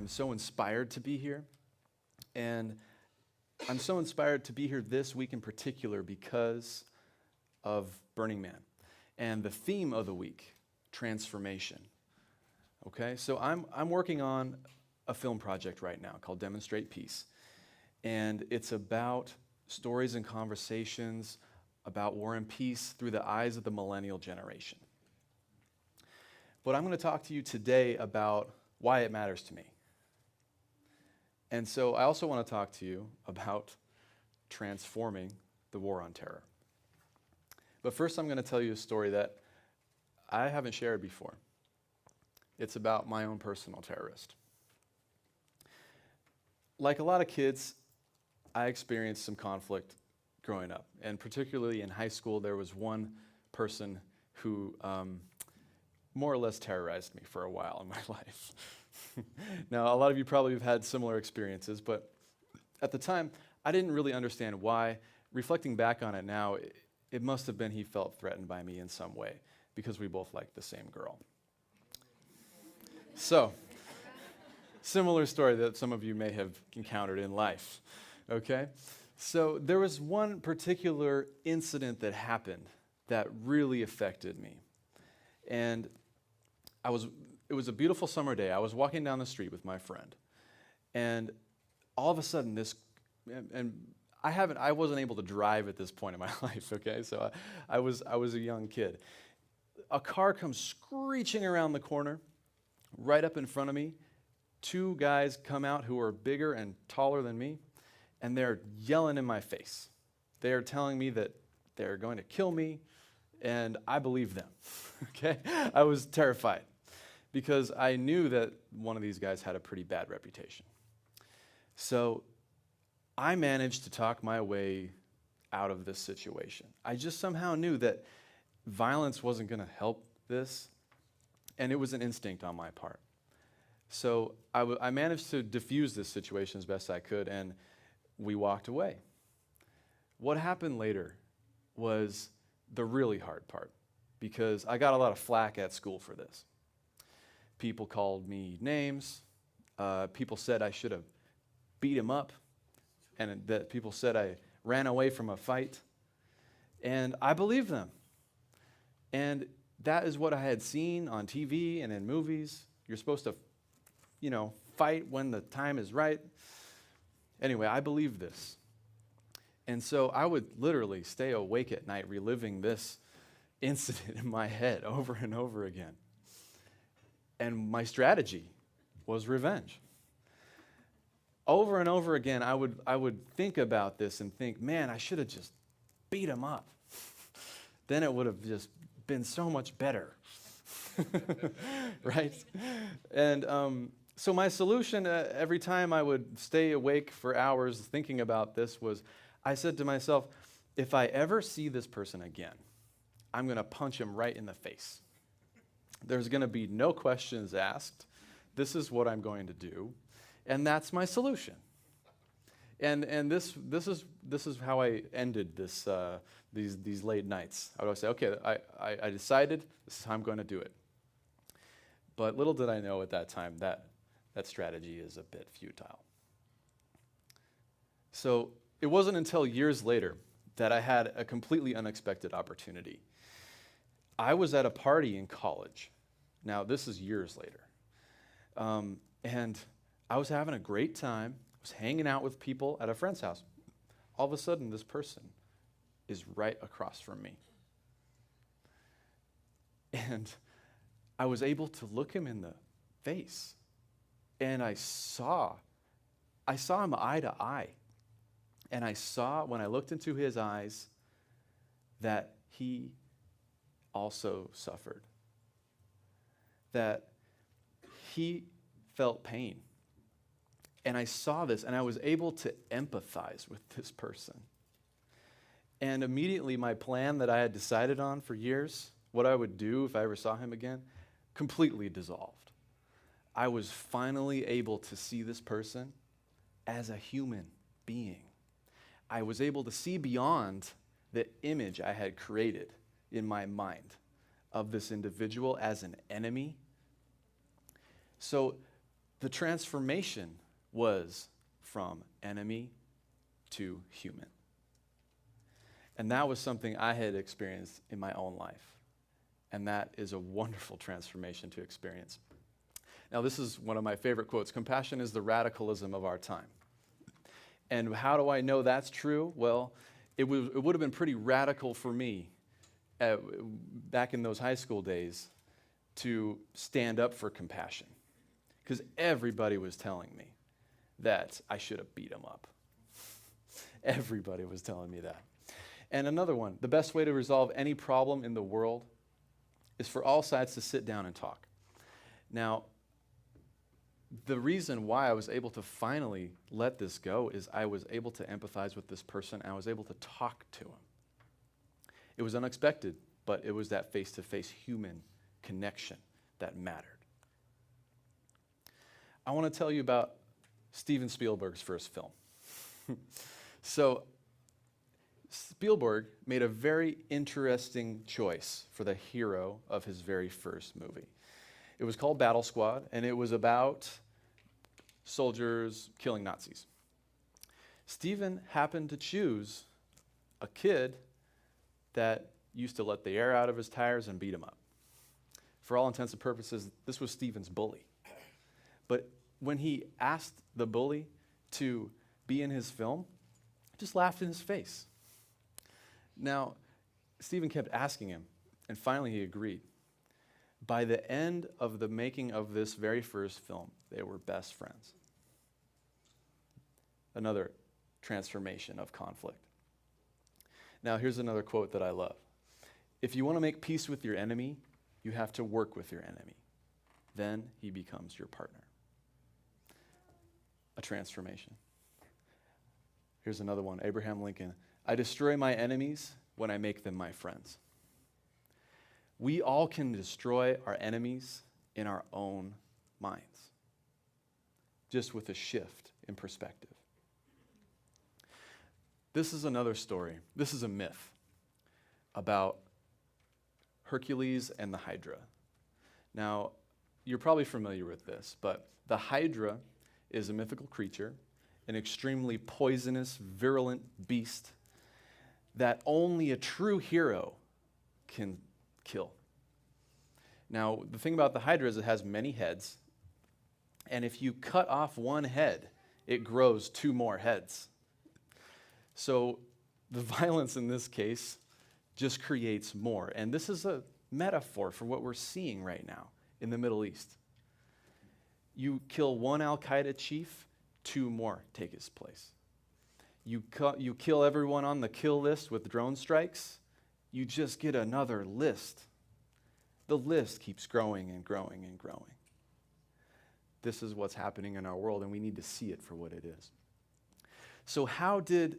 I'm so inspired to be here. And I'm so inspired to be here this week in particular because of Burning Man and the theme of the week, transformation. Okay, so I'm working on a film project right now called Demonstrate Peace. And it's about stories and conversations about war and peace through the eyes of the millennial generation. But I'm going to talk to you today about why it matters to me. And so I also want to talk to you about transforming the war on terror. But first I'm going to tell you a story that I haven't shared before. It's about my own personal terrorist. Like a lot of kids, I experienced some conflict growing up. And particularly in high school, there was one person who more or less terrorized me for a while in my life. Now, a lot of you probably have had similar experiences, but at the time, I didn't really understand why. Reflecting back on it now, it must have been he felt threatened by me in some way because we both liked the same girl. So, similar story that some of you may have encountered in life, okay? So there was one particular incident that happened that really affected me. And it was a beautiful summer day. I was walking down the street with my friend. And all of a sudden I wasn't able to drive at this point in my life, okay? So I was a young kid. A car comes screeching around the corner, right up in front of me. Two guys come out who are bigger and taller than me, and they're yelling in my face. They are telling me that they're going to kill me, and I believe them, okay? I was terrified because I knew that one of these guys had a pretty bad reputation. So I managed to talk my way out of this situation. I just somehow knew that violence wasn't going to help this, and it was an instinct on my part. So I managed to diffuse this situation as best I could, and we walked away. What happened later was the really hard part, because I got a lot of flack at school for this. People called me names. People said I should have beat him up, and that people said I ran away from a fight. And I believed them. And that is what I had seen on TV and in movies. You're supposed to, fight when the time is right. Anyway, I believed this. And so I would literally stay awake at night reliving this incident in my head over and over again. And my strategy was revenge. Over and over again, I would think about this and think, man, I should have just beat him up. Then it would have just been so much better. Right? And so my solution every time I would stay awake for hours thinking about this was, I said to myself, if I ever see this person again, I'm going to punch him right in the face. There's going to be no questions asked. This is what I'm going to do, and that's my solution. And this is how I ended these late nights. I would say, okay, I decided this is how I'm going to do it. But little did I know at that time that strategy is a bit futile. So it wasn't until years later that I had a completely unexpected opportunity. I was at a party in college. Now, this is years later. And I was having a great time. I was hanging out with people at a friend's house. All of a sudden, this person is right across from me. And I was able to look him in the face. And I saw him eye to eye. And I saw, when I looked into his eyes, that he also suffered. That he felt pain. And I saw this, and I was able to empathize with this person. And immediately my plan that I had decided on for years, what I would do if I ever saw him again, completely dissolved. I was finally able to see this person as a human being. I was able to see beyond the image I had created in my mind of this individual as an enemy. So the transformation was from enemy to human. And that was something I had experienced in my own life. And that is a wonderful transformation to experience. Now, this is one of my favorite quotes. Compassion is the radicalism of our time. And how do I know that's true? Well, it would have been pretty radical for me back in those high school days to stand up for compassion, because everybody was telling me that I should have beat him up. Everybody was telling me that. And another one, the best way to resolve any problem in the world is for all sides to sit down and talk. Now, the reason why I was able to finally let this go is I was able to empathize with this person, and I was able to talk to him. It was unexpected, but it was that face-to-face human connection that mattered. I want to tell you about Steven Spielberg's first film. So, Spielberg made a very interesting choice for the hero of his very first movie. It was called Battle Squad, and it was about soldiers killing Nazis. Steven happened to choose a kid that used to let the air out of his tires and beat him up. For all intents and purposes, this was Steven's bully. But when he asked the bully to be in his film, he just laughed in his face. Now, Steven kept asking him, and finally he agreed. By the end of the making of this very first film, they were best friends. Another transformation of conflict. Now, here's another quote that I love. If you want to make peace with your enemy, you have to work with your enemy. Then he becomes your partner. A transformation. Here's another one, Abraham Lincoln. I destroy my enemies when I make them my friends. We all can destroy our enemies in our own minds, just with a shift in perspective. This is another story. This is a myth about Hercules and the Hydra. Now, you're probably familiar with this, but the Hydra is a mythical creature, an extremely poisonous, virulent beast that only a true hero can kill. Now, the thing about the Hydra is it has many heads, and if you cut off one head, it grows 2 more heads. So the violence in this case just creates more. And this is a metaphor for what we're seeing right now in the Middle East. You kill one Al-Qaeda chief, 2 more take his place. You kill everyone on the kill list with drone strikes, you just get another list. The list keeps growing and growing and growing. This is what's happening in our world, and we need to see it for what it is. So how did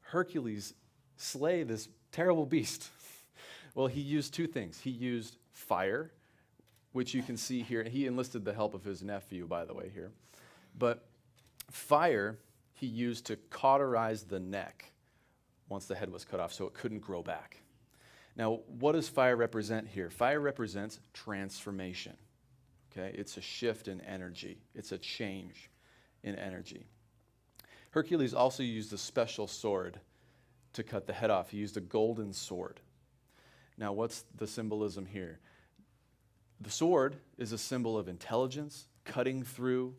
Hercules slay this terrible beast? Well, he used 2 things. He used fire, which you can see here. He enlisted the help of his nephew, by the way, here. But fire he used to cauterize the neck once the head was cut off so it couldn't grow back. Now, what does fire represent here? Fire represents transformation. Okay? It's a shift in energy. It's a change in energy. Hercules also used a special sword to cut the head off. He used a golden sword. Now, what's the symbolism here? The sword is a symbol of intelligence, cutting through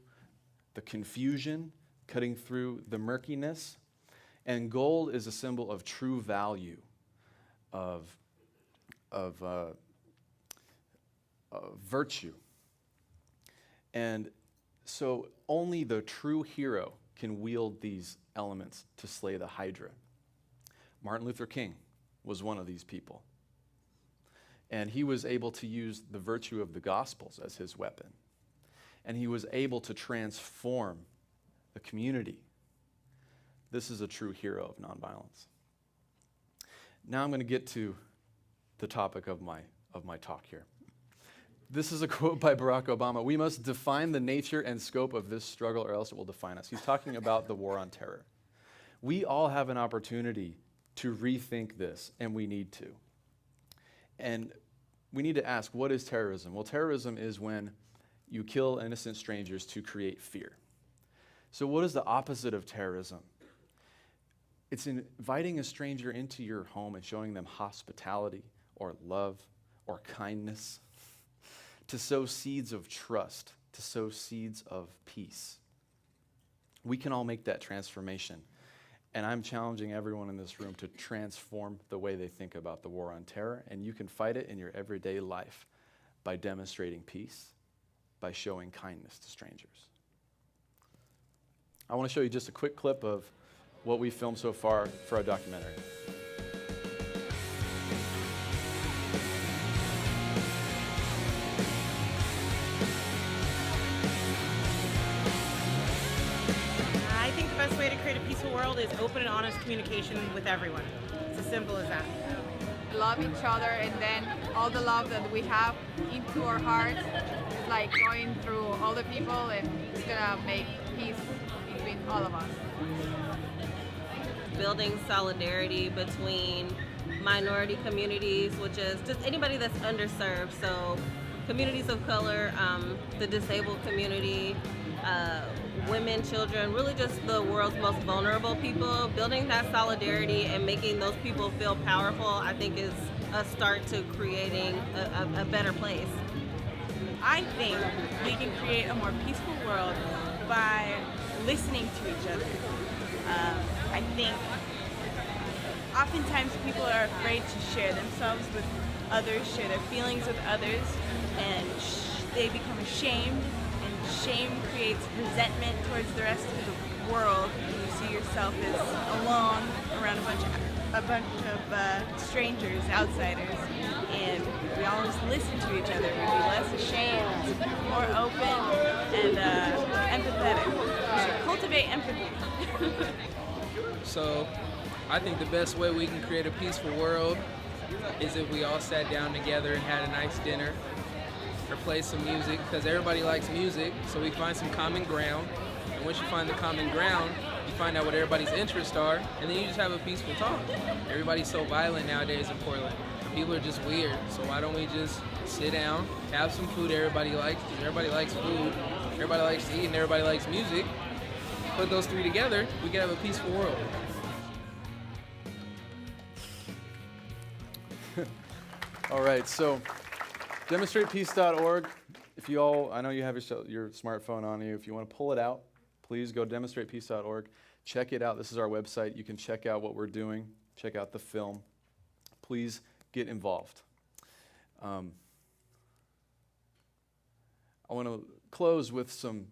the confusion, cutting through the murkiness. And gold is a symbol of true value, of virtue. And so only the true hero can wield these elements to slay the Hydra. Martin Luther King was one of these people. And he was able to use the virtue of the Gospels as his weapon. And he was able to transform the community. This is a true hero of nonviolence. Now I'm going to get to the topic of my talk here. This is a quote by Barack Obama. We must define the nature and scope of this struggle or else it will define us. He's talking about the war on terror. We all have an opportunity to rethink this, and we need to. And we need to ask, what is terrorism? Well, terrorism is when You kill innocent strangers to create fear. So what is the opposite of terrorism? It's inviting a stranger into your home and showing them hospitality or love or kindness, to sow seeds of trust, to sow seeds of peace. We can all make that transformation. And I'm challenging everyone in this room to transform the way they think about the war on terror. And you can fight it in your everyday life by demonstrating peace, by showing kindness to strangers. I want to show you just a quick clip of what we filmed so far for our documentary. I think the best way to create a peaceful world is open and honest communication with everyone. It's as simple as that. Love each other, and then all the love that we have into our hearts is like going through all the people, and it's gonna make peace between all of us. Building solidarity between minority communities, which is just anybody that's underserved. So communities of color, the disabled community, women, children, really just the world's most vulnerable people. Building that solidarity and making those people feel powerful, I think, is a start to creating a better place. I think we can create a more peaceful world by listening to each other. I think oftentimes people are afraid to share themselves with others, share their feelings with others, and they become ashamed. Shame creates resentment towards the rest of the world when you see yourself as alone around a bunch of strangers, outsiders, and we always listen to each other. We'd be less ashamed, more open, and empathetic. We should cultivate empathy. So I think the best way we can create a peaceful world is if we all sat down together and had a nice dinner, or play some music, because everybody likes music, so we find some common ground. And once you find the common ground, you find out what everybody's interests are, and then you just have a peaceful talk. Everybody's so violent nowadays in Portland. People are just weird, so why don't we just sit down, have some food everybody likes, because everybody likes food, everybody likes to eat, and everybody likes music. Put those three together, we can have a peaceful world. All right, so demonstratepeace.org. If you all, I know you have your smartphone on you. If you want to pull it out, please go to demonstratepeace.org. Check it out. This is our website. You can check out what we're doing. Check out the film. Please get involved. I want to close with some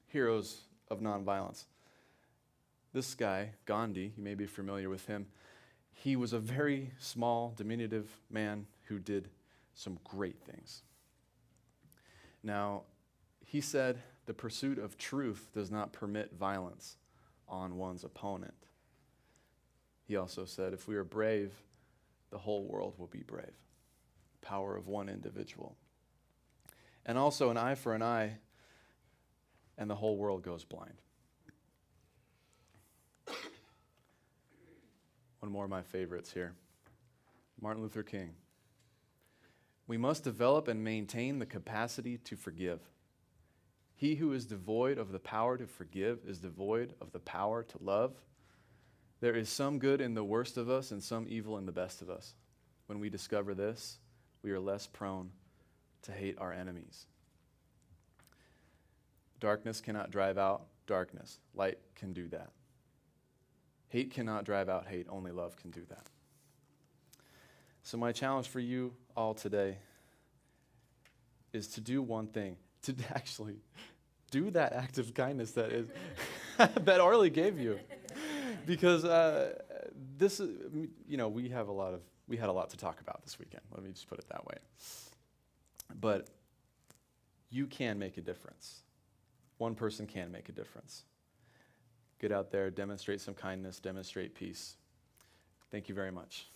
heroes of nonviolence. This guy, Gandhi, you may be familiar with him. He was a very small, diminutive man who did some great things. Now, he said, the pursuit of truth does not permit violence on one's opponent. He also said, if we are brave, the whole world will be brave. Power of one individual. And also an eye for an eye, and the whole world goes blind. One more of my favorites here. Martin Luther King. We must develop and maintain the capacity to forgive. He who is devoid of the power to forgive is devoid of the power to love. There is some good in the worst of us and some evil in the best of us. When we discover this, we are less prone to hate our enemies. Darkness cannot drive out darkness. Light can do that. Hate cannot drive out hate. Only love can do that. So my challenge for you all today is to do one thing, to actually do that act of kindness that is that Arlie gave you, because this is, we had a lot to talk about this weekend. Let me just put it that way. But you can make a difference. One person can make a difference. Get out there, demonstrate some kindness, demonstrate peace. Thank you very much.